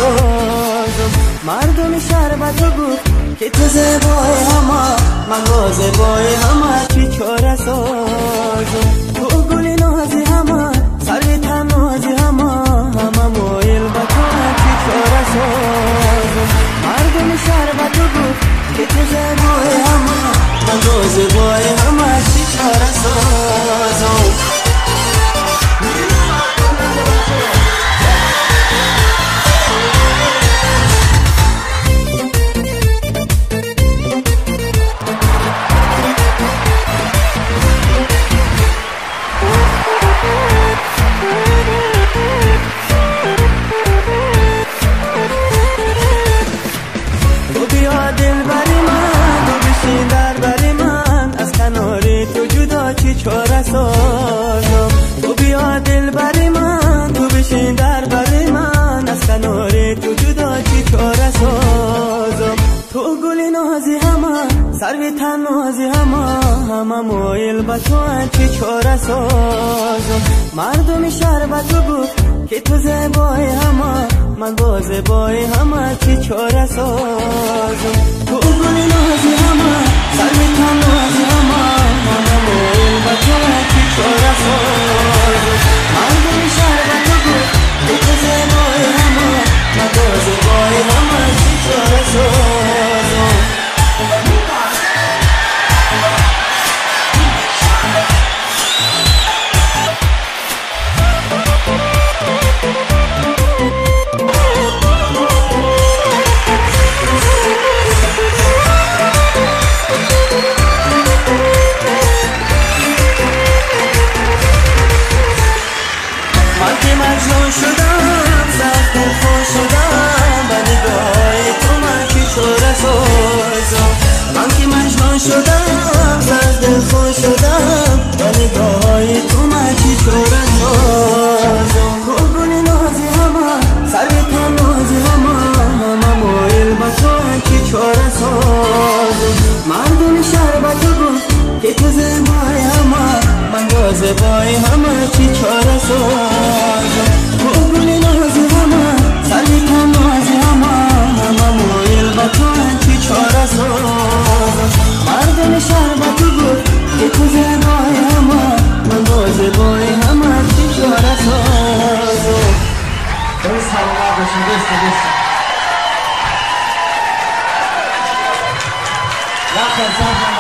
سازم. مردم شربت گفت که تو زیبای همه، من با زیبای همه چی چاره سازم. تو گلی نازی همه، سروی تن نازی همه، همه مایل به تو چی چاره سازم. مردم شربت گفت که تو زیبای همه، من با زیبای همه چی چاره سازم. چاره سازم. تو بیا دل بری من، تو بشین در بری من، از کنار تو جدا چی چاره سازم. تو گلی نازی همه، سروی تن نازی همه، همه مایل به تو چی چاره سازم. مردم شربت گفت که تو زیبای همه، من با زیبای همه چی چاره سازم. تو گلی نازی همه، سروی تن نازی همه، همه مایل به تو چی چاره سازم. مردم شربت گفت که تو زیبای همه، من با زیبای همه چی چاره سازم. مجنون شدم، سخت دلخوش شدم، به نگاه تو من چی چاره سازم. من که مجنون شدم، سخت دلخوش شدم، به نگاه تو من چی چاره سازم. تو گلی نازی همه، سروی تن نازی همه، همه مایل به تو چی چاره سازم. مردم شربت گفت که تو زیبای همه، من با زیبای همه چی چاره سازم. تو گلی نازی همه، سروی تن نازی همه، همه مایل به تو چی چاره سازم. مردم شربت گفت که تو زیبای همه، من با زیبای همه چی چاره سازم. درست سلامت باشین. درست لحظه